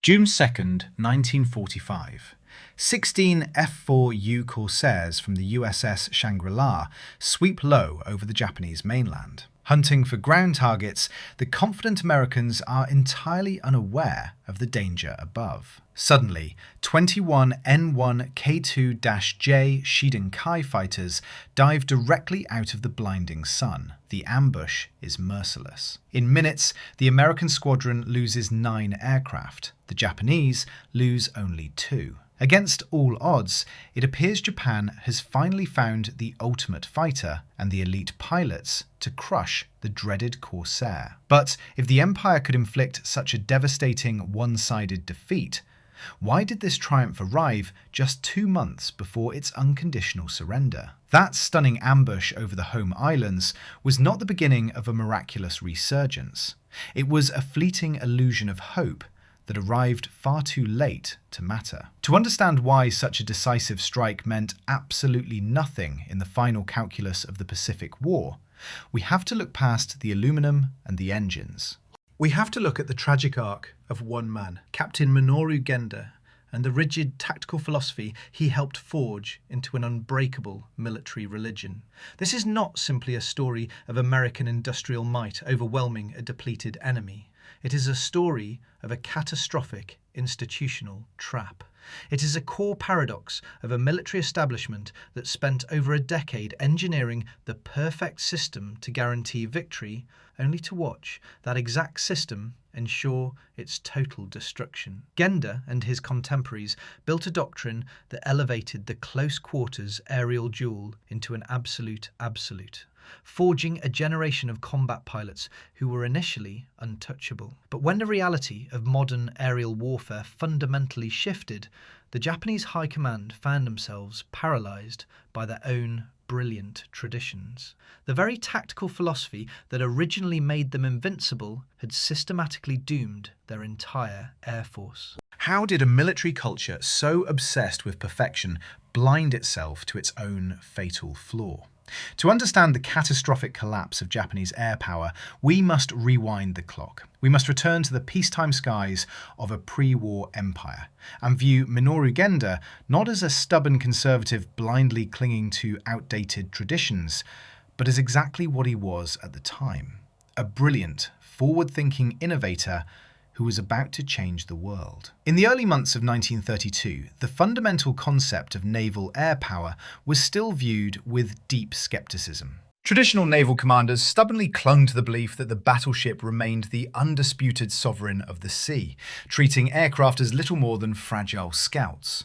June 2nd, 1945. 16 F4U Corsairs from the USS Shangri-La sweep low over the Japanese mainland. Hunting for ground targets, the confident Americans are entirely unaware of the danger above. Suddenly, 21 N1K2-J Shiden Kai fighters dive directly out of the blinding sun. The ambush is merciless. In minutes, the American squadron loses 9 aircraft. The Japanese lose only 2. Against all odds, it appears Japan has finally found the ultimate fighter and the elite pilots to crush the dreaded Corsair. But if the Empire could inflict such a devastating one-sided defeat, why did this triumph arrive just 2 months before its unconditional surrender? That stunning ambush over the home islands was not the beginning of a miraculous resurgence. It was a fleeting illusion of hope that arrived far too late to matter. To understand why such a decisive strike meant absolutely nothing in the final calculus of the Pacific War, we have to look past the aluminum and the engines. We have to look at the tragic arc of one man, Captain Minoru Genda, and the rigid tactical philosophy he helped forge into an unbreakable military religion. This is not simply a story of American industrial might overwhelming a depleted enemy. It is a story of a catastrophic institutional trap. It is a core paradox of a military establishment that spent over a decade engineering the perfect system to guarantee victory, only to watch that exact system ensure its total destruction. Genda and his contemporaries built a doctrine that elevated the close quarters aerial duel into an absolute, forging a generation of combat pilots who were initially untouchable. But when the reality of modern aerial warfare fundamentally shifted, the Japanese high command found themselves paralysed by their own brilliant traditions. The very tactical philosophy that originally made them invincible had systematically doomed their entire air force. How did a military culture so obsessed with perfection blind itself to its own fatal flaw? To understand the catastrophic collapse of Japanese air power, we must rewind the clock. We must return to the peacetime skies of a pre-war empire and view Minoru Genda not as a stubborn conservative blindly clinging to outdated traditions, but as exactly what he was at the time: a brilliant, forward-thinking innovator who was about to change the world. In the early months of 1932, the fundamental concept of naval air power was still viewed with deep skepticism. Traditional naval commanders stubbornly clung to the belief that the battleship remained the undisputed sovereign of the sea, treating aircraft as little more than fragile scouts.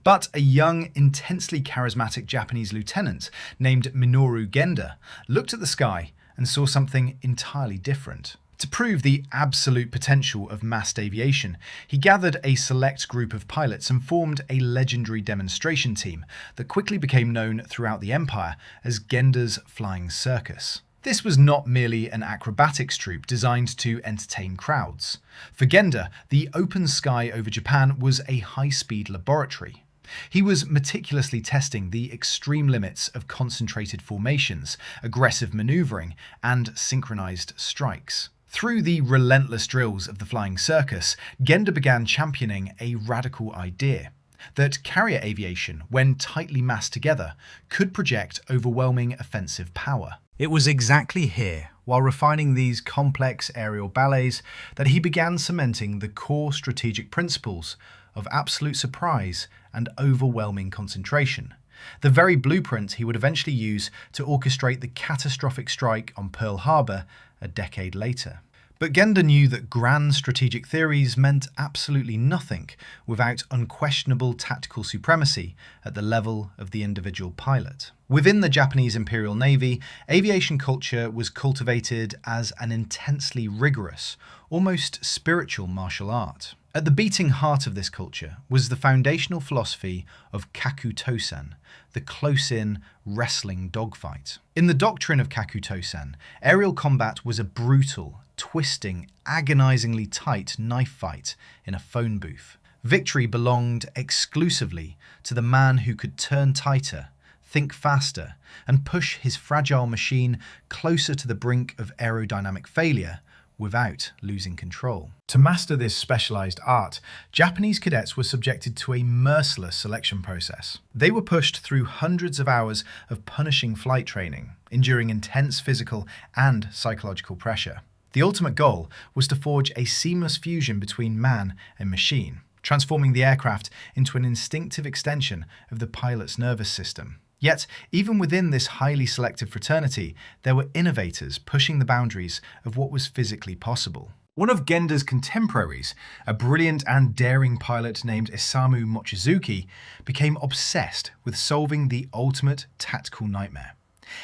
But a young, intensely charismatic Japanese lieutenant named Minoru Genda looked at the sky and saw something entirely different. To prove the absolute potential of massed aviation, he gathered a select group of pilots and formed a legendary demonstration team that quickly became known throughout the empire as Genda's Flying Circus. This was not merely an acrobatics troupe designed to entertain crowds. For Genda, the open sky over Japan was a high-speed laboratory. He was meticulously testing the extreme limits of concentrated formations, aggressive maneuvering, and synchronized strikes. Through the relentless drills of the Flying Circus, Genda began championing a radical idea: that carrier aviation, when tightly massed together, could project overwhelming offensive power. It was exactly here, while refining these complex aerial ballets, that he began cementing the core strategic principles of absolute surprise and overwhelming concentration, the very blueprint he would eventually use to orchestrate the catastrophic strike on Pearl Harbor a decade later. But Genda knew that grand strategic theories meant absolutely nothing without unquestionable tactical supremacy at the level of the individual pilot. Within the Japanese Imperial Navy, aviation culture was cultivated as an intensely rigorous, almost spiritual martial art. At the beating heart of this culture was the foundational philosophy of kaku-tosen, the close-in wrestling dogfight. In the doctrine of kaku-tosen, aerial combat was a brutal, twisting, agonizingly tight knife fight in a phone booth. Victory belonged exclusively to the man who could turn tighter, think faster, and push his fragile machine closer to the brink of aerodynamic failure without losing control. To master this specialized art, Japanese cadets were subjected to a merciless selection process. They were pushed through hundreds of hours of punishing flight training, enduring intense physical and psychological pressure. The ultimate goal was to forge a seamless fusion between man and machine, transforming the aircraft into an instinctive extension of the pilot's nervous system. Yet, even within this highly selective fraternity, there were innovators pushing the boundaries of what was physically possible. One of Genda's contemporaries, a brilliant and daring pilot named Isamu Mochizuki, became obsessed with solving the ultimate tactical nightmare: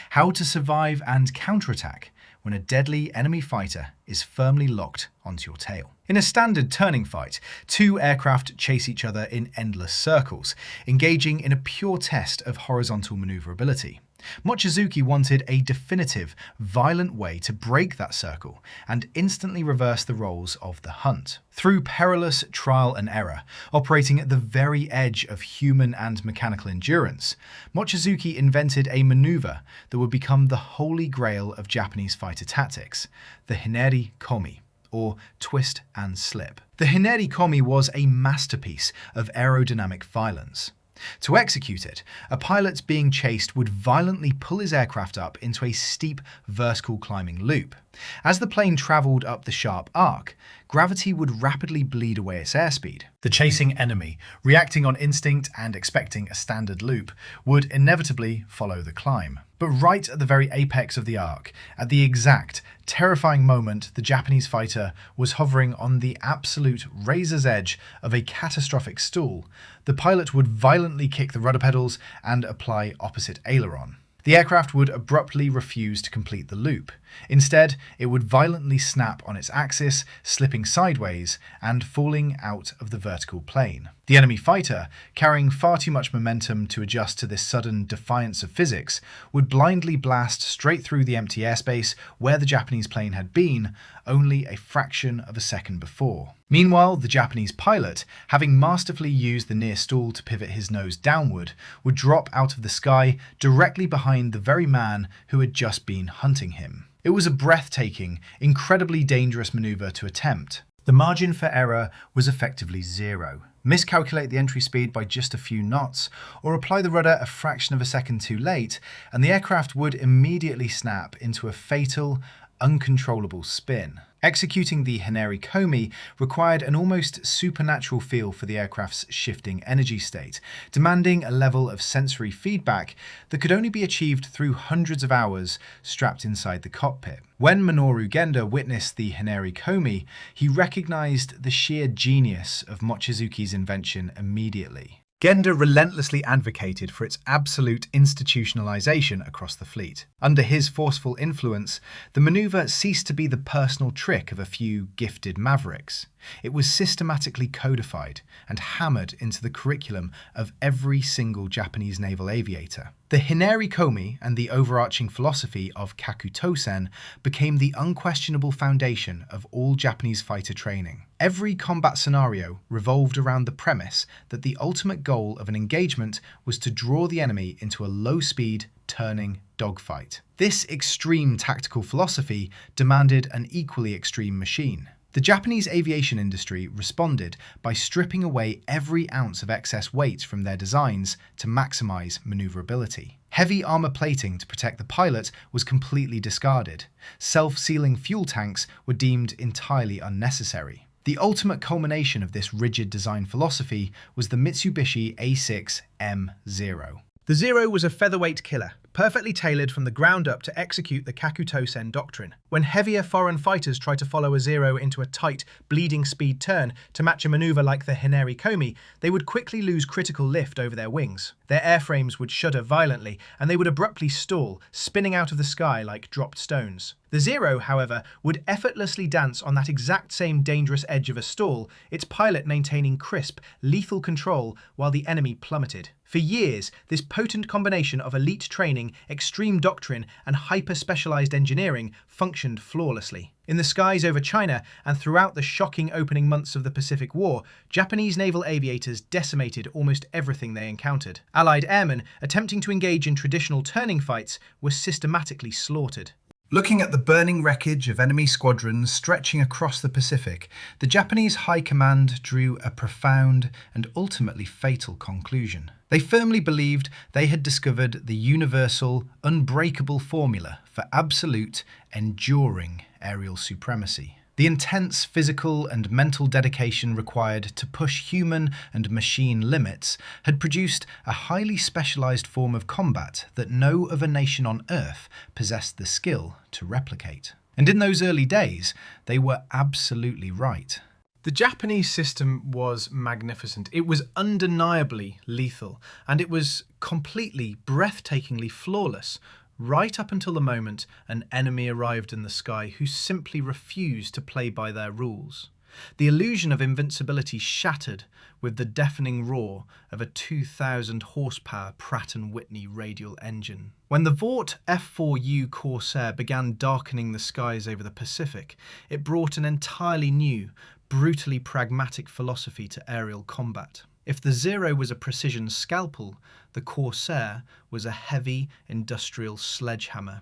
how to survive and counterattack when a deadly enemy fighter is firmly locked onto your tail. In a standard turning fight, two aircraft chase each other in endless circles, engaging in a pure test of horizontal maneuverability. Mochizuki wanted a definitive, violent way to break that circle and instantly reverse the roles of the hunt. Through perilous trial and error, operating at the very edge of human and mechanical endurance, Mochizuki invented a maneuver that would become the holy grail of Japanese fighter tactics: the Hineri Komi, or twist and slip. The Hineri Komi was a masterpiece of aerodynamic violence. To execute it, a pilot being chased would violently pull his aircraft up into a steep vertical climbing loop. As the plane travelled up the sharp arc, gravity would rapidly bleed away its airspeed. The chasing enemy, reacting on instinct and expecting a standard loop, would inevitably follow the climb. But right at the very apex of the arc, at the exact, terrifying moment the Japanese fighter was hovering on the absolute razor's edge of a catastrophic stall, the pilot would violently kick the rudder pedals and apply opposite aileron. The aircraft would abruptly refuse to complete the loop. Instead, it would violently snap on its axis, slipping sideways and falling out of the vertical plane. The enemy fighter, carrying far too much momentum to adjust to this sudden defiance of physics, would blindly blast straight through the empty airspace where the Japanese plane had been only a fraction of a second before. Meanwhile, the Japanese pilot, having masterfully used the near stall to pivot his nose downward, would drop out of the sky directly behind the very man who had just been hunting him. It was a breathtaking, incredibly dangerous maneuver to attempt. The margin for error was effectively zero. Miscalculate the entry speed by just a few knots, or apply the rudder a fraction of a second too late, and the aircraft would immediately snap into a fatal, uncontrollable spin. Executing the Hineri Komi required an almost supernatural feel for the aircraft's shifting energy state, demanding a level of sensory feedback that could only be achieved through hundreds of hours strapped inside the cockpit. When Minoru Genda witnessed the Hineri Komi, he recognized the sheer genius of Mochizuki's invention immediately. Genda relentlessly advocated for its absolute institutionalization across the fleet. Under his forceful influence, the maneuver ceased to be the personal trick of a few gifted mavericks. It was systematically codified and hammered into the curriculum of every single Japanese naval aviator. The Hineri Komi and the overarching philosophy of Kakutosen became the unquestionable foundation of all Japanese fighter training. Every combat scenario revolved around the premise that the ultimate goal of an engagement was to draw the enemy into a low-speed, turning dogfight. This extreme tactical philosophy demanded an equally extreme machine. The Japanese aviation industry responded by stripping away every ounce of excess weight from their designs to maximize maneuverability. Heavy armor plating to protect the pilot was completely discarded. Self-sealing fuel tanks were deemed entirely unnecessary. The ultimate culmination of this rigid design philosophy was the Mitsubishi A6M0. The Zero was a featherweight killer, perfectly tailored from the ground up to execute the Kakutosen doctrine. When heavier foreign fighters tried to follow a Zero into a tight, bleeding speed turn to match a maneuver like the Hineri Komi, they would quickly lose critical lift over their wings. Their airframes would shudder violently, and they would abruptly stall, spinning out of the sky like dropped stones. The Zero, however, would effortlessly dance on that exact same dangerous edge of a stall, its pilot maintaining crisp, lethal control while the enemy plummeted. For years, this potent combination of elite training, extreme doctrine, and hyper-specialized engineering functioned flawlessly. In the skies over China and throughout the shocking opening months of the Pacific War, Japanese naval aviators decimated almost everything they encountered. Allied airmen attempting to engage in traditional turning fights were systematically slaughtered. Looking at the burning wreckage of enemy squadrons stretching across the Pacific, the Japanese High Command drew a profound and ultimately fatal conclusion. They firmly believed they had discovered the universal, unbreakable formula for absolute, enduring aerial supremacy. The intense physical and mental dedication required to push human and machine limits had produced a highly specialized form of combat that no other nation on Earth possessed the skill to replicate. And in those early days, they were absolutely right. The Japanese system was magnificent. It was undeniably lethal, and it was completely, breathtakingly flawless, right up until the moment an enemy arrived in the sky who simply refused to play by their rules. The illusion of invincibility shattered with the deafening roar of a 2,000 horsepower Pratt & Whitney radial engine. When the Vought F4U Corsair began darkening the skies over the Pacific, it brought an entirely new, brutally pragmatic philosophy to aerial combat. If the Zero was a precision scalpel, the Corsair was a heavy industrial sledgehammer.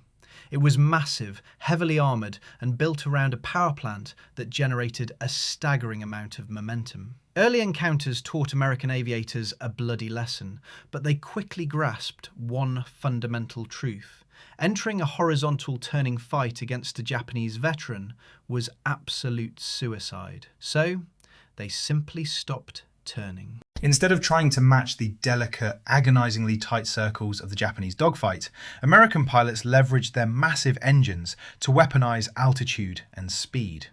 It was massive, heavily armoured, and built around a power plant that generated a staggering amount of momentum. Early encounters taught American aviators a bloody lesson, but they quickly grasped one fundamental truth. Entering a horizontal turning fight against a Japanese veteran was absolute suicide. So, they simply stopped turning. Instead of trying to match the delicate, agonizingly tight circles of the Japanese dogfight, American pilots leveraged their massive engines to weaponize altitude and speed.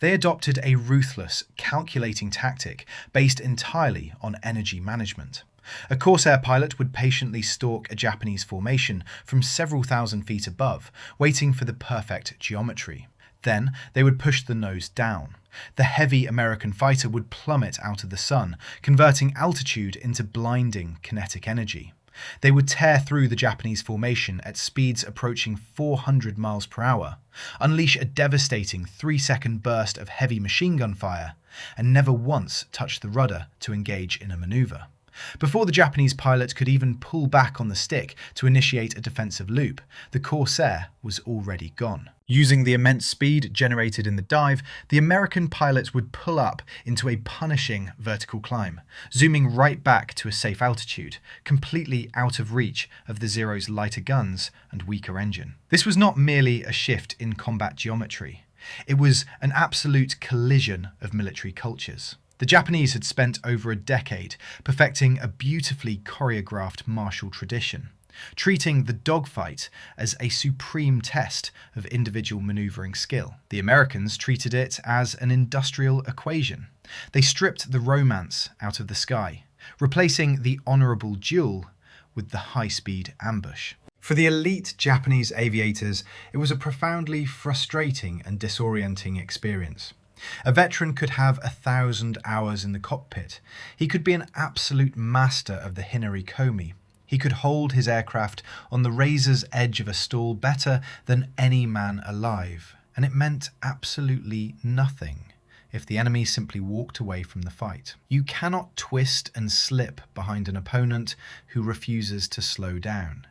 They adopted a ruthless, calculating tactic based entirely on energy management. A Corsair pilot would patiently stalk a Japanese formation from several thousand feet above, waiting for the perfect geometry. Then they would push the nose down. The heavy American fighter would plummet out of the sun, converting altitude into blinding kinetic energy. They would tear through the Japanese formation at speeds approaching 400 miles per hour, unleash a devastating 3-second burst of heavy machine gun fire, and never once touch the rudder to engage in a maneuver. Before the Japanese pilot could even pull back on the stick to initiate a defensive loop, the Corsair was already gone. Using the immense speed generated in the dive, the American pilots would pull up into a punishing vertical climb, zooming right back to a safe altitude, completely out of reach of the Zero's lighter guns and weaker engine. This was not merely a shift in combat geometry. It was an absolute collision of military cultures. The Japanese had spent over a decade perfecting a beautifully choreographed martial tradition, treating the dogfight as a supreme test of individual maneuvering skill. The Americans treated it as an industrial equation. They stripped the romance out of the sky, replacing the honourable duel with the high-speed ambush. For the elite Japanese aviators, it was a profoundly frustrating and disorienting experience. A veteran could have 1,000 hours in the cockpit. He could be an absolute master of the Hinari Komi. He could hold his aircraft on the razor's edge of a stall better than any man alive, and it meant absolutely nothing if the enemy simply walked away from the fight. You cannot twist and slip behind an opponent who refuses to slow down.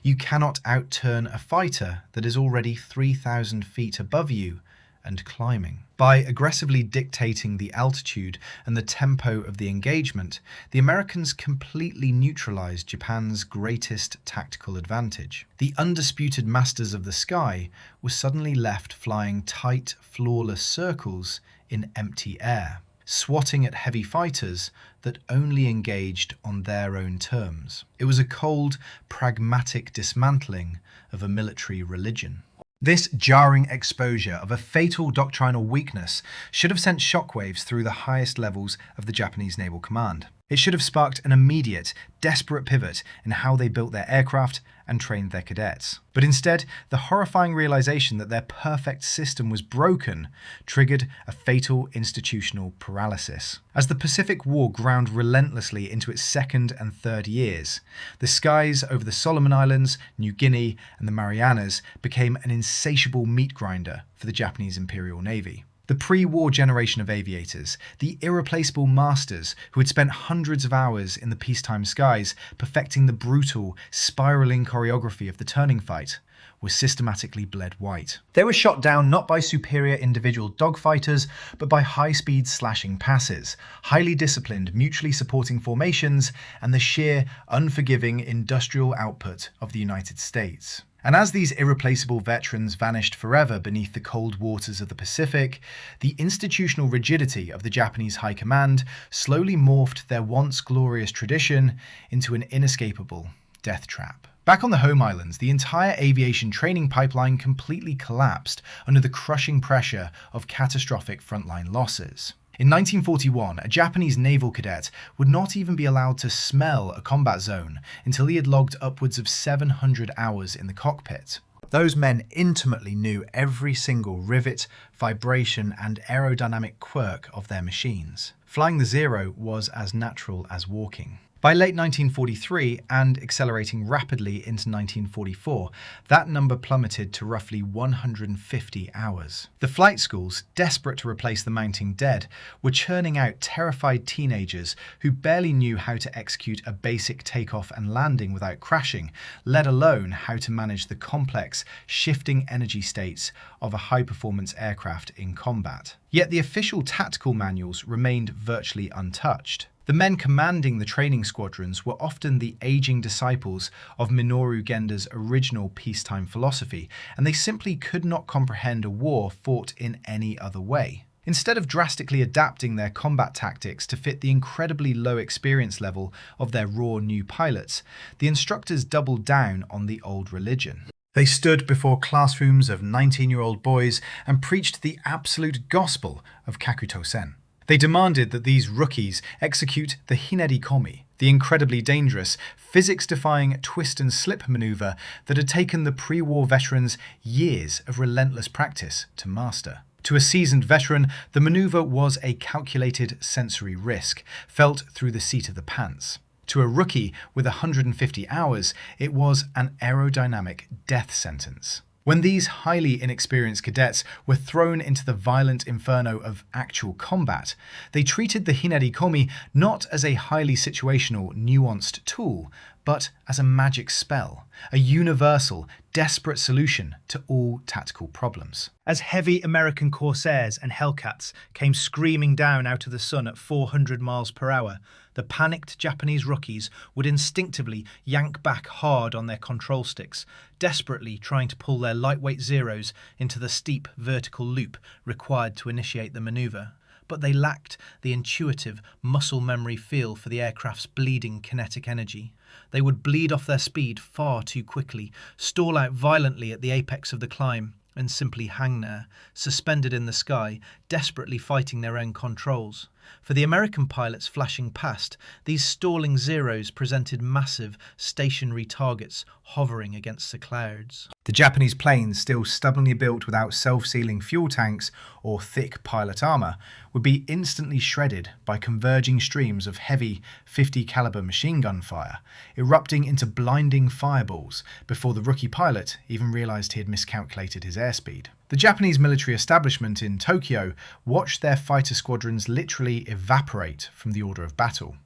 You cannot outturn a fighter that is already 3,000 feet above you and climbing. By aggressively dictating the altitude and the tempo of the engagement, the Americans completely neutralized Japan's greatest tactical advantage. The undisputed masters of the sky were suddenly left flying tight, flawless circles in empty air, swatting at heavy fighters that only engaged on their own terms. It was a cold, pragmatic dismantling of a military religion. This jarring exposure of a fatal doctrinal weakness should have sent shockwaves through the highest levels of the Japanese Naval Command. It should have sparked an immediate, desperate pivot in how they built their aircraft and trained their cadets. But instead, the horrifying realization that their perfect system was broken triggered a fatal institutional paralysis. As the Pacific War ground relentlessly into its second and third years, the skies over the Solomon Islands, New Guinea, and the Marianas became an insatiable meat grinder for the Japanese Imperial Navy. The pre-war generation of aviators, the irreplaceable masters who had spent hundreds of hours in the peacetime skies perfecting the brutal, spiralling choreography of the turning fight, were systematically bled white. They were shot down not by superior individual dogfighters, but by high-speed slashing passes, highly disciplined, mutually supporting formations, and the sheer, unforgiving industrial output of the United States. And as these irreplaceable veterans vanished forever beneath the cold waters of the Pacific, the institutional rigidity of the Japanese High Command slowly morphed their once glorious tradition into an inescapable death trap. Back on the home islands, the entire aviation training pipeline completely collapsed under the crushing pressure of catastrophic frontline losses. In 1941, a Japanese naval cadet would not even be allowed to smell a combat zone until he had logged upwards of 700 hours in the cockpit. Those men intimately knew every single rivet, vibration, and aerodynamic quirk of their machines. Flying the Zero was as natural as walking. By late 1943, and accelerating rapidly into 1944, that number plummeted to roughly 150 hours. The flight schools, desperate to replace the mounting dead, were churning out terrified teenagers who barely knew how to execute a basic takeoff and landing without crashing, let alone how to manage the complex, shifting energy states of a high-performance aircraft in combat. Yet the official tactical manuals remained virtually untouched. The men commanding the training squadrons were often the aging disciples of Minoru Genda's original peacetime philosophy, and they simply could not comprehend a war fought in any other way. Instead of drastically adapting their combat tactics to fit the incredibly low experience level of their raw new pilots, the instructors doubled down on the old religion. They stood before classrooms of 19-year-old boys and preached the absolute gospel of Kakuto-sen. They demanded that these rookies execute the Hineri Komi, the incredibly dangerous, physics-defying twist and slip maneuver that had taken the pre-war veterans years of relentless practice to master. To a seasoned veteran, the maneuver was a calculated sensory risk, felt through the seat of the pants. To a rookie with 150 hours, it was an aerodynamic death sentence. When these highly inexperienced cadets were thrown into the violent inferno of actual combat, they treated the Hineri Komi not as a highly situational, nuanced tool, but as a magic spell, a universal, desperate solution to all tactical problems. As heavy American Corsairs and Hellcats came screaming down out of the sun at 400 miles per hour, the panicked Japanese rookies would instinctively yank back hard on their control sticks, desperately trying to pull their lightweight Zeros into the steep vertical loop required to initiate the maneuver. But they lacked the intuitive muscle memory feel for the aircraft's bleeding kinetic energy. They would bleed off their speed far too quickly, stall out violently at the apex of the climb, and simply hang there, suspended in the sky, desperately fighting their own controls. For the American pilots flashing past, these stalling Zeros presented massive, stationary targets hovering against the clouds. The Japanese planes, still stubbornly built without self-sealing fuel tanks or thick pilot armour, would be instantly shredded by converging streams of heavy 50 caliber machine gun fire, erupting into blinding fireballs before the rookie pilot even realised he had miscalculated his airspeed. The Japanese military establishment in Tokyo watched their fighter squadrons literally evaporate from the order of battle.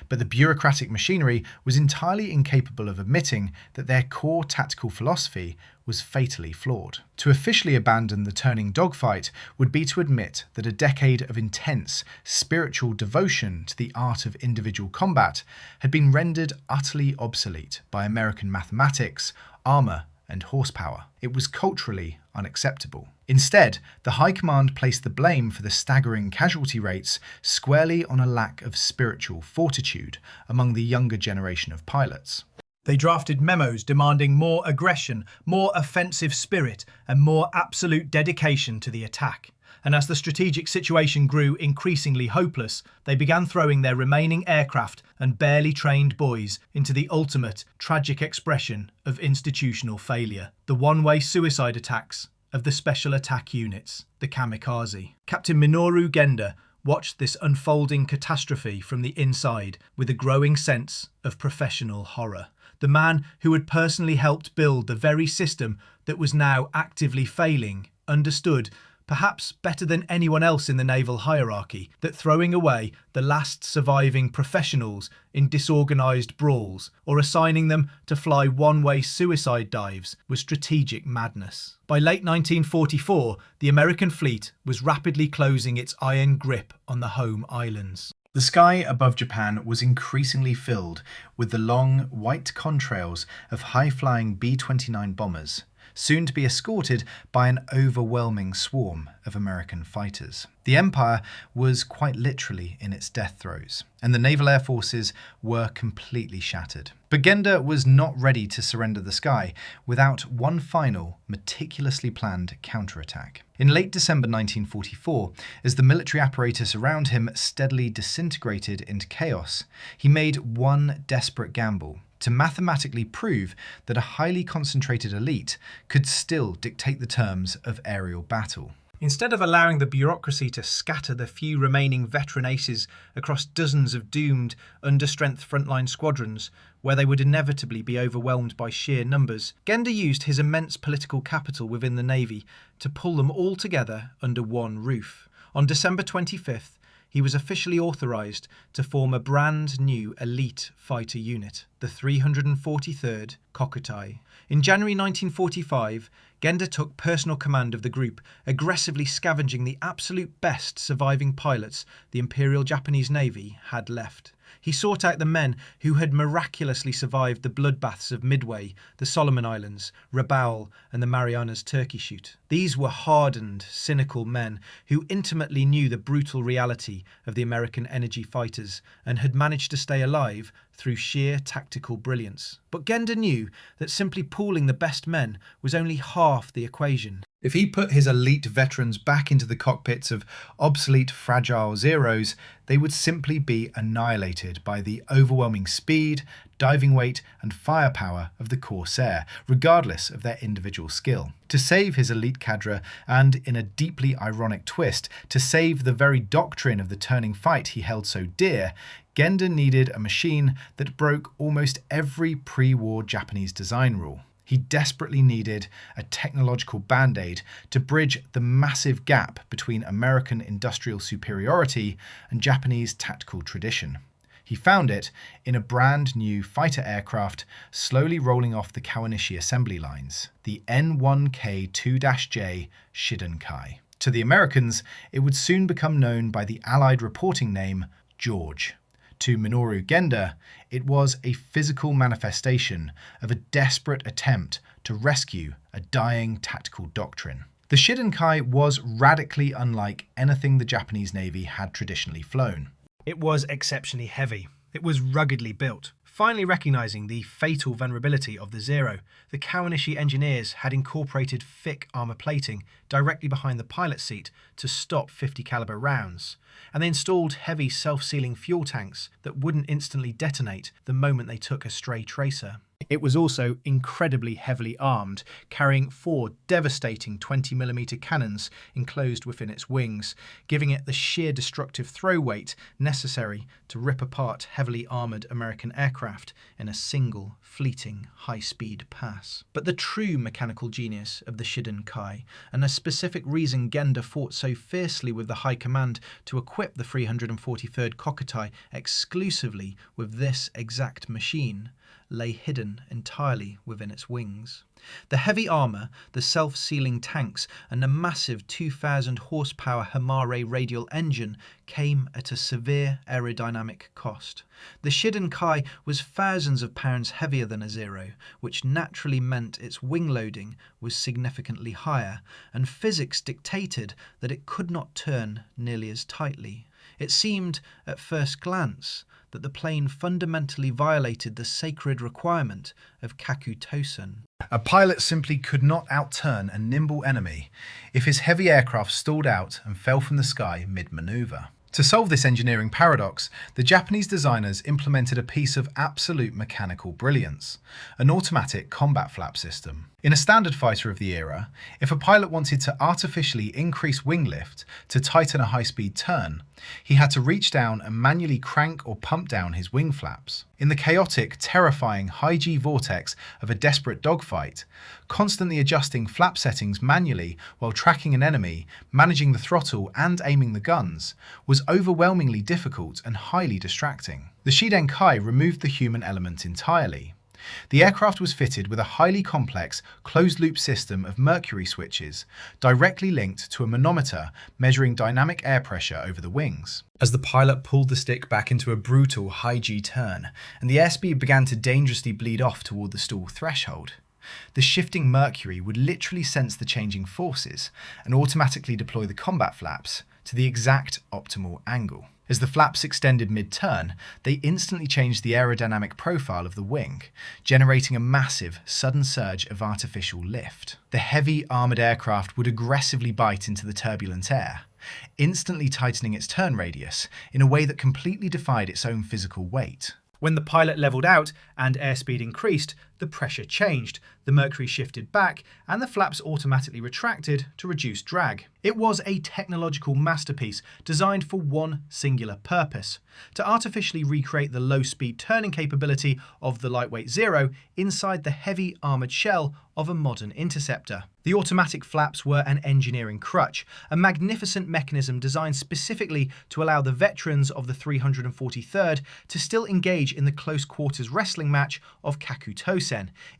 But the bureaucratic machinery was entirely incapable of admitting that their core tactical philosophy was fatally flawed. To officially abandon the turning dogfight would be to admit that a decade of intense, spiritual devotion to the art of individual combat had been rendered utterly obsolete by American mathematics, armour, and horsepower. It was culturally unacceptable. Instead, the High Command placed the blame for the staggering casualty rates squarely on a lack of spiritual fortitude among the younger generation of pilots. They drafted memos demanding more aggression, more offensive spirit, and more absolute dedication to the attack. And as the strategic situation grew increasingly hopeless, they began throwing their remaining aircraft and barely trained boys into the ultimate tragic expression of institutional failure, the one-way suicide attacks of the special attack units, the kamikaze. Captain Minoru Genda watched this unfolding catastrophe from the inside with a growing sense of professional horror. The man who had personally helped build the very system that was now actively failing understood perhaps better than anyone else in the naval hierarchy, that throwing away the last surviving professionals in disorganised brawls or assigning them to fly one-way suicide dives was strategic madness. By late 1944, the American fleet was rapidly closing its iron grip on the home islands. The sky above Japan was increasingly filled with the long, white contrails of high-flying B-29 bombers, soon to be escorted by an overwhelming swarm of American fighters. The Empire was quite literally in its death throes, and the naval air forces were completely shattered. But Genda was not ready to surrender the sky without one final, meticulously planned counterattack. In late December 1944, as the military apparatus around him steadily disintegrated into chaos, he made one desperate gamble to mathematically prove that a highly concentrated elite could still dictate the terms of aerial battle. Instead of allowing the bureaucracy to scatter the few remaining veteran aces across dozens of doomed, understrength frontline squadrons, where they would inevitably be overwhelmed by sheer numbers, Genda used his immense political capital within the Navy to pull them all together under one roof. On December 25th, he was officially authorised to form a brand new elite fighter unit, the 343rd Kokutai. In January 1945, Genda took personal command of the group, aggressively scavenging the absolute best surviving pilots the Imperial Japanese Navy had left. He sought out the men who had miraculously survived the bloodbaths of Midway, the Solomon Islands, Rabaul, and the Marianas Turkey Shoot. These were hardened, cynical men who intimately knew the brutal reality of the American energy fighters and had managed to stay alive through sheer tactical brilliance. But Genda knew that simply pooling the best men was only half the equation. If he put his elite veterans back into the cockpits of obsolete, fragile Zeros, they would simply be annihilated by the overwhelming speed, diving weight, and firepower of the Corsair, regardless of their individual skill. To save his elite cadre, and in a deeply ironic twist, to save the very doctrine of the turning fight he held so dear, Genda needed a machine that broke almost every pre-war Japanese design rule. He desperately needed a technological band-aid to bridge the massive gap between American industrial superiority and Japanese tactical tradition. He found it in a brand new fighter aircraft slowly rolling off the Kawanishi assembly lines, the N1K2-J Shiden Kai. To the Americans, it would soon become known by the Allied reporting name George. To Minoru Genda, it was a physical manifestation of a desperate attempt to rescue a dying tactical doctrine. The Shiden Kai was radically unlike anything the Japanese Navy had traditionally flown. It was exceptionally heavy. It was ruggedly built. Finally recognising the fatal vulnerability of the Zero, the Kawanishi engineers had incorporated thick armour plating directly behind the pilot's seat to stop 50 caliber rounds, and they installed heavy self-sealing fuel tanks that wouldn't instantly detonate the moment they took a stray tracer. It was also incredibly heavily armed, carrying 4 devastating 20mm cannons enclosed within its wings, giving it the sheer destructive throw weight necessary to rip apart heavily armoured American aircraft in a single, fleeting, high-speed pass. But the true mechanical genius of the Shiden Kai, and a specific reason Genda fought so fiercely with the High Command to equip the 343rd Kokutai exclusively with this exact machine, lay hidden entirely within its wings. The heavy armour, the self-sealing tanks, and the massive 2,000 horsepower Himare radial engine came at a severe aerodynamic cost. The Shiden Kai was thousands of pounds heavier than a Zero, which naturally meant its wing loading was significantly higher, and physics dictated that it could not turn nearly as tightly. It seemed, at first glance, that the plane fundamentally violated the sacred requirement of kaku-tosen. A pilot simply could not outturn a nimble enemy if his heavy aircraft stalled out and fell from the sky mid-maneuver. To solve this engineering paradox, the Japanese designers implemented a piece of absolute mechanical brilliance: an automatic combat flap system. In a standard fighter of the era, if a pilot wanted to artificially increase wing lift to tighten a high-speed turn, he had to reach down and manually crank or pump down his wing flaps. In the chaotic, terrifying high-G vortex of a desperate dogfight, constantly adjusting flap settings manually while tracking an enemy, managing the throttle and aiming the guns was overwhelmingly difficult and highly distracting. The Shiden Kai removed the human element entirely. The aircraft was fitted with a highly complex, closed-loop system of mercury switches, directly linked to a manometer measuring dynamic air pressure over the wings. As the pilot pulled the stick back into a brutal high-G turn, and the airspeed began to dangerously bleed off toward the stall threshold, the shifting mercury would literally sense the changing forces and automatically deploy the combat flaps to the exact optimal angle. As the flaps extended mid-turn, they instantly changed the aerodynamic profile of the wing, generating a massive, sudden surge of artificial lift. The heavy, armoured aircraft would aggressively bite into the turbulent air, instantly tightening its turn radius in a way that completely defied its own physical weight. When the pilot levelled out and airspeed increased, the pressure changed, the mercury shifted back, and the flaps automatically retracted to reduce drag. It was a technological masterpiece designed for one singular purpose: to artificially recreate the low-speed turning capability of the lightweight Zero inside the heavy armoured shell of a modern interceptor. The automatic flaps were an engineering crutch, a magnificent mechanism designed specifically to allow the veterans of the 343rd to still engage in the close-quarters wrestling match of Kokutai,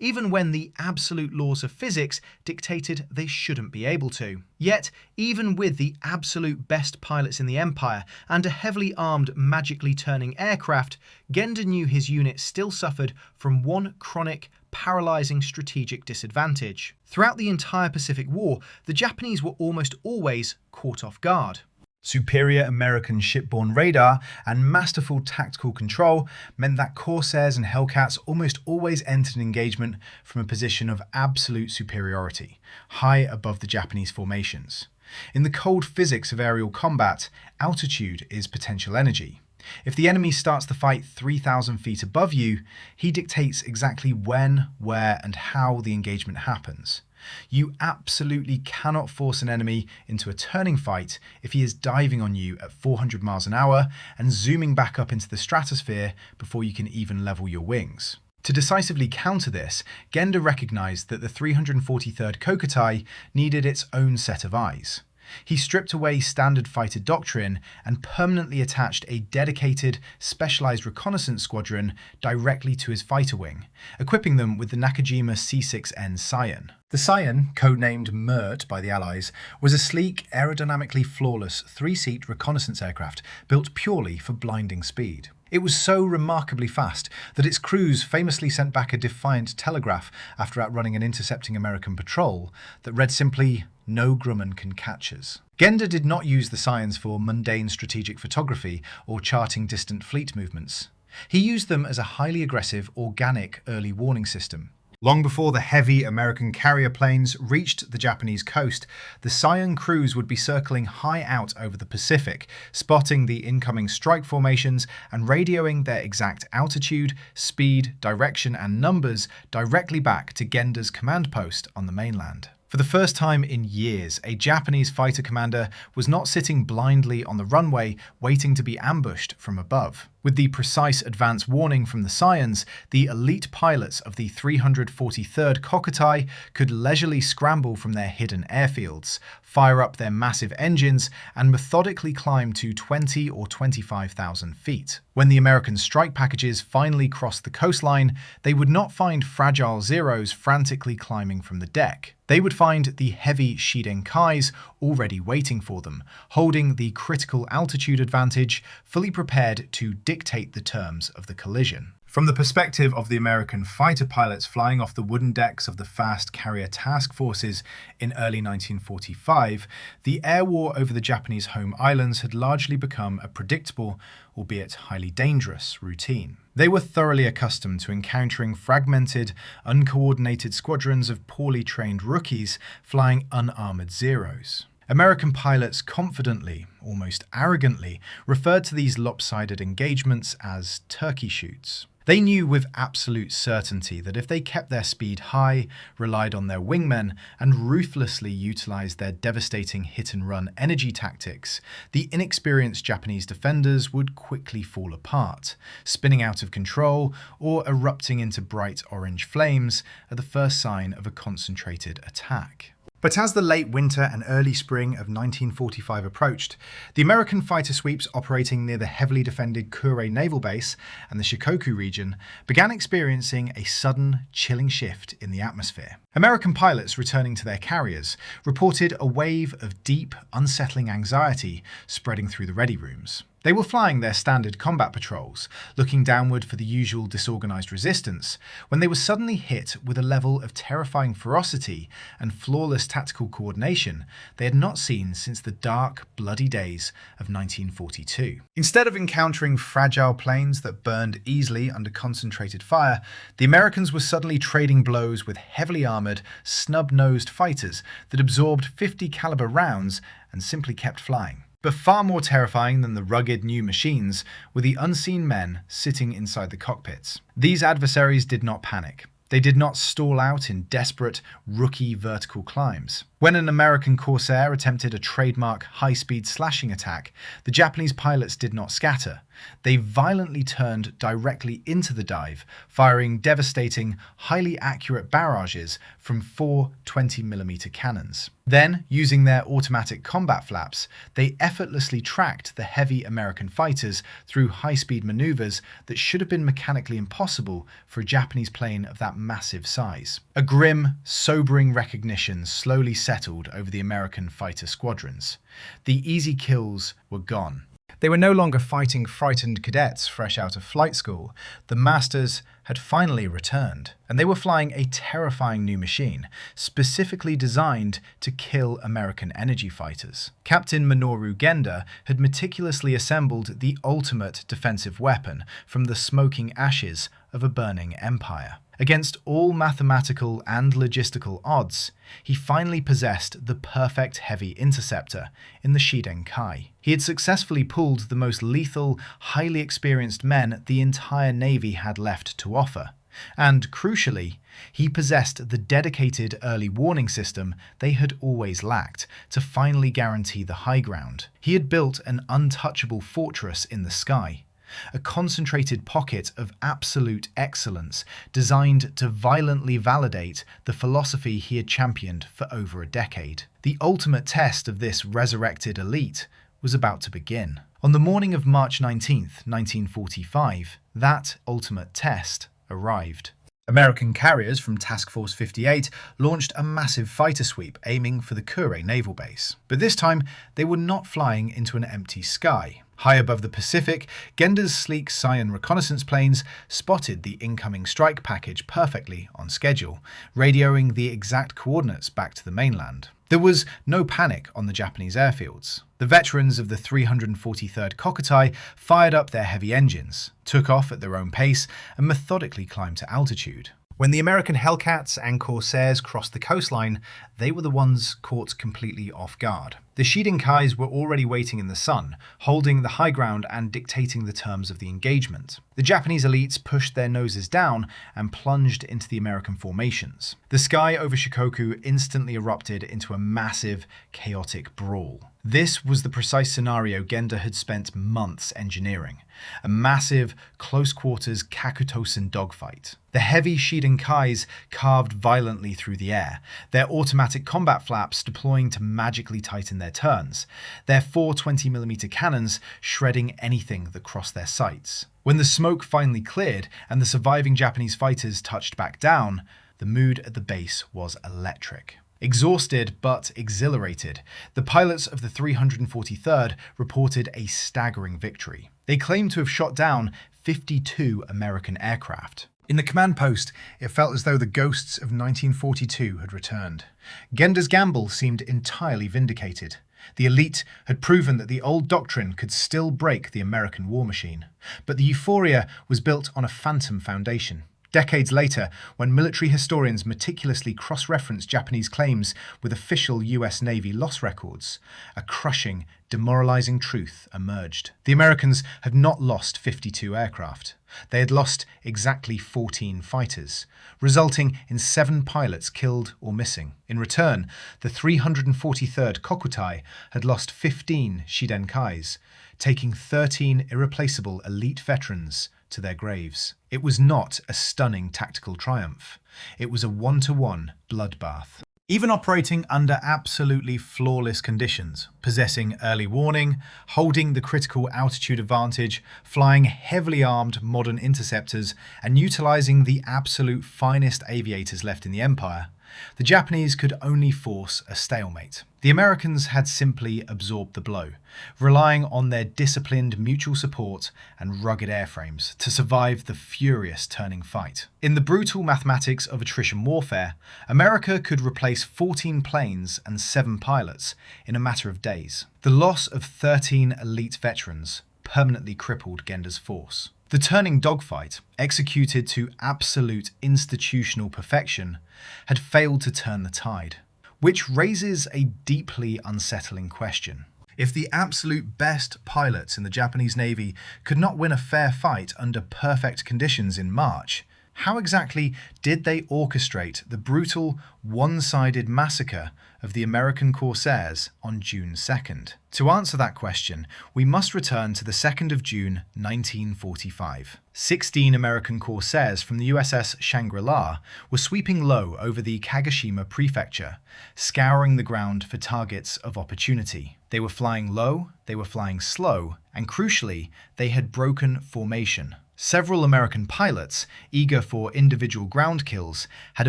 even when the absolute laws of physics dictated they shouldn't be able to. Yet, even with the absolute best pilots in the Empire and a heavily armed, magically turning aircraft, Genda knew his unit still suffered from one chronic, paralysing strategic disadvantage. Throughout the entire Pacific War, the Japanese were almost always caught off guard. Superior American shipborne radar and masterful tactical control meant that Corsairs and Hellcats almost always entered an engagement from a position of absolute superiority, high above the Japanese formations. In the cold physics of aerial combat, altitude is potential energy. If the enemy starts the fight 3,000 feet above you, he dictates exactly when, where, and how the engagement happens. You absolutely cannot force an enemy into a turning fight if he is diving on you at 400 miles an hour and zooming back up into the stratosphere before you can even level your wings. To decisively counter this, Genda recognized that the 343rd Kokutai needed its own set of eyes. He stripped away standard fighter doctrine and permanently attached a dedicated, specialized reconnaissance squadron directly to his fighter wing, equipping them with the Nakajima C-6N Scion. The Scion, codenamed Mert by the Allies, was a sleek, aerodynamically flawless, three-seat reconnaissance aircraft built purely for blinding speed. It was so remarkably fast that its crews famously sent back a defiant telegraph after outrunning an intercepting American patrol that read simply, "No Grumman can catch us." Genda did not use the Scions for mundane strategic photography or charting distant fleet movements. He used them as a highly aggressive, organic early warning system. Long before the heavy American carrier planes reached the Japanese coast, the Scion crews would be circling high out over the Pacific, spotting the incoming strike formations and radioing their exact altitude, speed, direction, and numbers directly back to Genda's command post on the mainland. For the first time in years, a Japanese fighter commander was not sitting blindly on the runway waiting to be ambushed from above. With the precise advance warning from the Scions, the elite pilots of the 343rd Kokutai could leisurely scramble from their hidden airfields, fire up their massive engines, and methodically climb to 20 or 25,000 feet. When the American strike packages finally crossed the coastline, they would not find fragile Zeros frantically climbing from the deck. They would find the heavy Shiden Kais already waiting for them, holding the critical altitude advantage, fully prepared to dictate the terms of the collision. From the perspective of the American fighter pilots flying off the wooden decks of the fast carrier task forces in early 1945, the air war over the Japanese home islands had largely become a predictable, albeit highly dangerous, routine. They were thoroughly accustomed to encountering fragmented, uncoordinated squadrons of poorly trained rookies flying unarmoured Zeros. American pilots confidently, almost arrogantly, referred to these lopsided engagements as turkey shoots. They knew with absolute certainty that if they kept their speed high, relied on their wingmen, and ruthlessly utilized their devastating hit-and-run energy tactics, the inexperienced Japanese defenders would quickly fall apart, spinning out of control or erupting into bright orange flames at the first sign of a concentrated attack. But as the late winter and early spring of 1945 approached, the American fighter sweeps operating near the heavily defended Kure naval base and the Shikoku region began experiencing a sudden, chilling shift in the atmosphere. American pilots returning to their carriers reported a wave of deep, unsettling anxiety spreading through the ready rooms. They were flying their standard combat patrols, looking downward for the usual disorganized resistance, when they were suddenly hit with a level of terrifying ferocity and flawless tactical coordination they had not seen since the dark, bloody days of 1942. Instead of encountering fragile planes that burned easily under concentrated fire, the Americans were suddenly trading blows with heavily armored, snub-nosed fighters that absorbed 50 caliber rounds and simply kept flying. But far more terrifying than the rugged new machines were the unseen men sitting inside the cockpits. These adversaries did not panic. They did not stall out in desperate, rookie vertical climbs. When an American Corsair attempted a trademark high-speed slashing attack, the Japanese pilots did not scatter. They violently turned directly into the dive, firing devastating, highly accurate barrages from 4 20mm cannons. Then, using their automatic combat flaps, they effortlessly tracked the heavy American fighters through high-speed maneuvers that should have been mechanically impossible for a Japanese plane of that massive size. A grim, sobering recognition slowly settled over the American fighter squadrons. The easy kills were gone. They were no longer fighting frightened cadets fresh out of flight school. The masters had finally returned, and they were flying a terrifying new machine, specifically designed to kill American energy fighters. Captain Minoru Genda had meticulously assembled the ultimate defensive weapon from the smoking ashes of a burning empire. Against all mathematical and logistical odds, he finally possessed the perfect heavy interceptor in the Shiden Kai. He had successfully pulled the most lethal, highly experienced men the entire Navy had left to offer. And, crucially, he possessed the dedicated early warning system they had always lacked to finally guarantee the high ground. He had built an untouchable fortress in the sky. A concentrated pocket of absolute excellence designed to violently validate the philosophy he had championed for over a decade. The ultimate test of this resurrected elite was about to begin. On the morning of March 19th, 1945, that ultimate test arrived. American carriers from Task Force 58 launched a massive fighter sweep aiming for the Kure naval base. But this time, they were not flying into an empty sky. High above the Pacific, Genda's sleek Scion reconnaissance planes spotted the incoming strike package perfectly on schedule, radioing the exact coordinates back to the mainland. There was no panic on the Japanese airfields. The veterans of the 343rd Kokutai fired up their heavy engines, took off at their own pace, and methodically climbed to altitude. When the American Hellcats and Corsairs crossed the coastline, they were the ones caught completely off guard. The Shiden Kais were already waiting in the sun, holding the high ground and dictating the terms of the engagement. The Japanese elites pushed their noses down and plunged into the American formations. The sky over Shikoku instantly erupted into a massive, chaotic brawl. This was the precise scenario Genda had spent months engineering. A massive, close-quarters Kakutosen dogfight. The heavy Shiden Kais carved violently through the air, their automatic combat flaps deploying to magically tighten their turns, their 4 20mm cannons shredding anything that crossed their sights. When the smoke finally cleared and the surviving Japanese fighters touched back down, the mood at the base was electric. Exhausted but exhilarated, the pilots of the 343rd reported a staggering victory. They claimed to have shot down 52 American aircraft. In the command post, it felt as though the ghosts of 1942 had returned. Genda's gamble seemed entirely vindicated. The elite had proven that the old doctrine could still break the American war machine. But the euphoria was built on a phantom foundation. Decades later, when military historians meticulously cross-referenced Japanese claims with official US Navy loss records, a crushing, demoralizing truth emerged. The Americans had not lost 52 aircraft. They had lost exactly 14 fighters, resulting in 7 pilots killed or missing. In return, the 343rd Kokutai had lost 15 Shiden Kais, taking 13 irreplaceable elite veterans to their graves. It was not a stunning tactical triumph. It was a one-to-one bloodbath. Even operating under absolutely flawless conditions, possessing early warning, holding the critical altitude advantage, flying heavily armed modern interceptors, and utilizing the absolute finest aviators left in the Empire, the Japanese could only force a stalemate. The Americans had simply absorbed the blow, relying on their disciplined mutual support and rugged airframes to survive the furious turning fight. In the brutal mathematics of attrition warfare, America could replace 14 planes and 7 pilots in a matter of days. The loss of 13 elite veterans permanently crippled Genda's force. The turning dogfight, executed to absolute institutional perfection, had failed to turn the tide, which raises a deeply unsettling question. If the absolute best pilots in the Japanese Navy could not win a fair fight under perfect conditions in March, how exactly did they orchestrate the brutal, one-sided massacre of the American Corsairs on June 2nd? To answer that question, we must return to the 2nd of June 1945. 16 American Corsairs from the USS Shangri-La were sweeping low over the Kagoshima prefecture, scouring the ground for targets of opportunity. They were flying low, they were flying slow, and crucially, they had broken formation. Several American pilots, eager for individual ground kills, had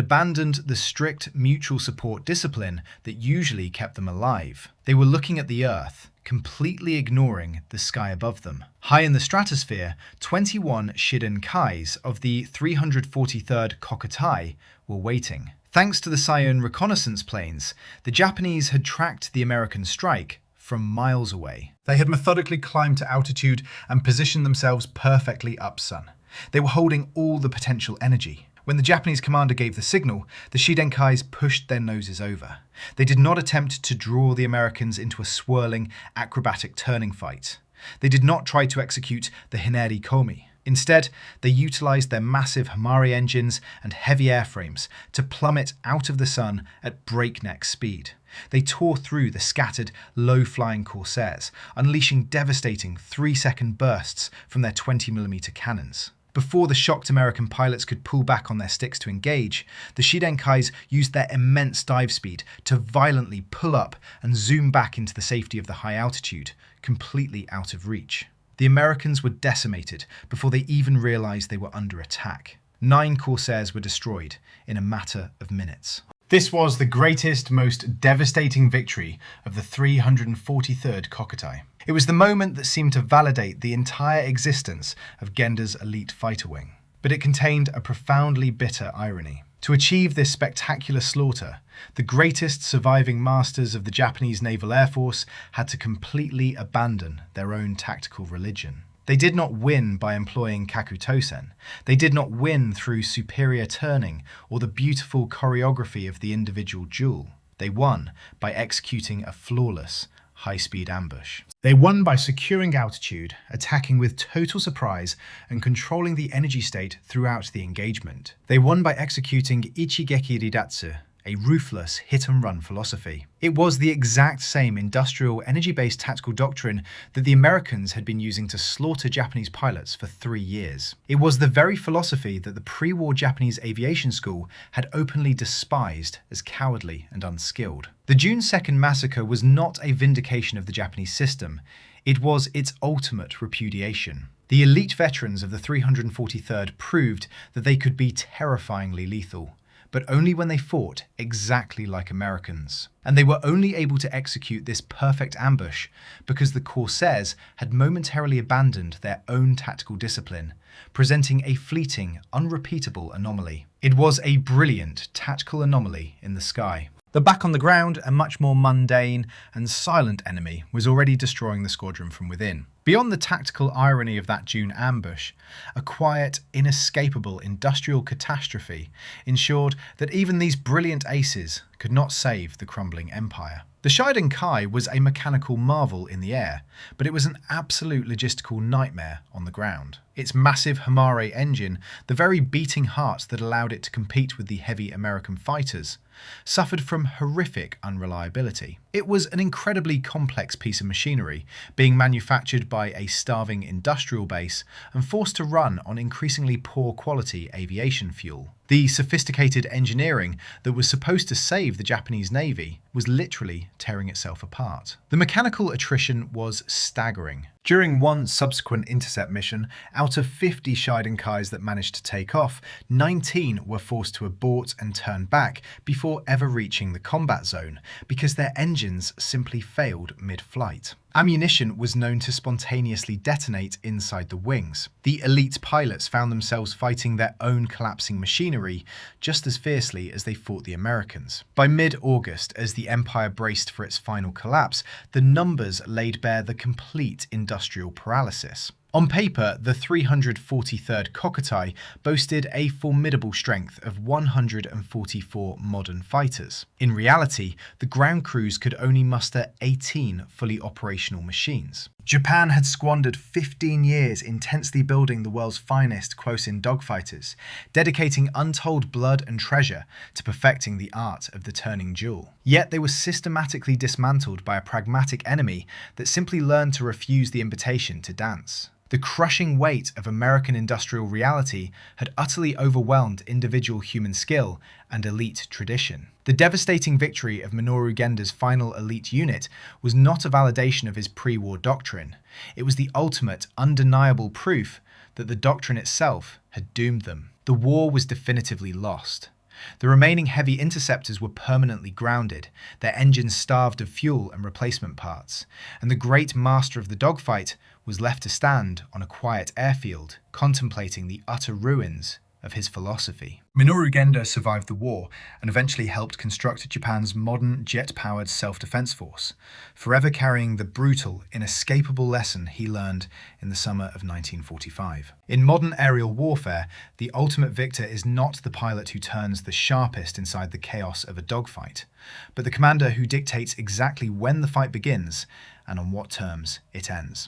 abandoned the strict mutual support discipline that usually kept them alive. They were looking at the Earth, completely ignoring the sky above them. High in the stratosphere, 21 Shiden Kais of the 343rd Kokutai were waiting. Thanks to the Sion reconnaissance planes, the Japanese had tracked the American strike from miles away. They had methodically climbed to altitude and positioned themselves perfectly up-sun. They were holding all the potential energy. When the Japanese commander gave the signal, the Shiden Kais pushed their noses over. They did not attempt to draw the Americans into a swirling, acrobatic turning fight. They did not try to execute the Hineri Komi. Instead, they utilized their massive Hamari engines and heavy airframes to plummet out of the sun at breakneck speed. They tore through the scattered, low-flying Corsairs, unleashing devastating 3-second bursts from their 20mm cannons. Before the shocked American pilots could pull back on their sticks to engage, the Shiden Kais used their immense dive speed to violently pull up and zoom back into the safety of the high altitude, completely out of reach. The Americans were decimated before they even realized they were under attack. 9 Corsairs were destroyed in a matter of minutes. This was the greatest, most devastating victory of the 343rd Kokutai. It was the moment that seemed to validate the entire existence of Genda's elite fighter wing. But it contained a profoundly bitter irony. To achieve this spectacular slaughter, the greatest surviving masters of the Japanese Naval Air Force had to completely abandon their own tactical religion. They did not win by employing kakutosen. They did not win through superior turning or the beautiful choreography of the individual duel. They won by executing a flawless, high-speed ambush. They won by securing altitude, attacking with total surprise, and controlling the energy state throughout the engagement. They won by executing Ichigeki Ridatsu, a ruthless hit-and-run philosophy. It was the exact same industrial, energy-based tactical doctrine that the Americans had been using to slaughter Japanese pilots for 3 years. It was the very philosophy that the pre-war Japanese aviation school had openly despised as cowardly and unskilled. The June 2nd massacre was not a vindication of the Japanese system. It was its ultimate repudiation. The elite veterans of the 343rd proved that they could be terrifyingly lethal, but only when they fought exactly like Americans. And they were only able to execute this perfect ambush because the Corsairs had momentarily abandoned their own tactical discipline, presenting a fleeting, unrepeatable anomaly. It was a brilliant tactical anomaly in the sky. The back on the ground, a much more mundane and silent enemy was already destroying the squadron from within. Beyond the tactical irony of that June ambush, a quiet, inescapable industrial catastrophe ensured that even these brilliant aces could not save the crumbling empire. The Shiden Kai was a mechanical marvel in the air, but it was an absolute logistical nightmare on the ground. Its massive Hamare engine, the very beating heart that allowed it to compete with the heavy American fighters, suffered from horrific unreliability. It was an incredibly complex piece of machinery, being manufactured by a starving industrial base and forced to run on increasingly poor quality aviation fuel. The sophisticated engineering that was supposed to save the Japanese Navy was literally tearing itself apart. The mechanical attrition was staggering. During one subsequent intercept mission, out of 50 Shiden Kais that managed to take off, 19 were forced to abort and turn back before ever reaching the combat zone because their engines simply failed mid-flight. Ammunition was known to spontaneously detonate inside the wings. The elite pilots found themselves fighting their own collapsing machinery just as fiercely as they fought the Americans. By mid-August, as the Empire braced for its final collapse, the numbers laid bare the complete industrial paralysis. On paper, the 343rd Kokutai boasted a formidable strength of 144 modern fighters. In reality, the ground crews could only muster 18 fully operational machines. Japan had squandered 15 years intensely building the world's finest close-in dogfighters, dedicating untold blood and treasure to perfecting the art of the turning jewel. Yet they were systematically dismantled by a pragmatic enemy that simply learned to refuse the invitation to dance. The crushing weight of American industrial reality had utterly overwhelmed individual human skill and elite tradition. The devastating victory of Minoru Genda's final elite unit was not a validation of his pre-war doctrine. It was the ultimate, undeniable proof that the doctrine itself had doomed them. The war was definitively lost. The remaining heavy interceptors were permanently grounded, their engines starved of fuel and replacement parts, and the great master of the dogfight was left to stand on a quiet airfield, contemplating the utter ruins of his philosophy. Minoru Genda survived the war and eventually helped construct Japan's modern jet-powered self-defense force, forever carrying the brutal, inescapable lesson he learned in the summer of 1945. In modern aerial warfare, the ultimate victor is not the pilot who turns the sharpest inside the chaos of a dogfight, but the commander who dictates exactly when the fight begins and on what terms it ends.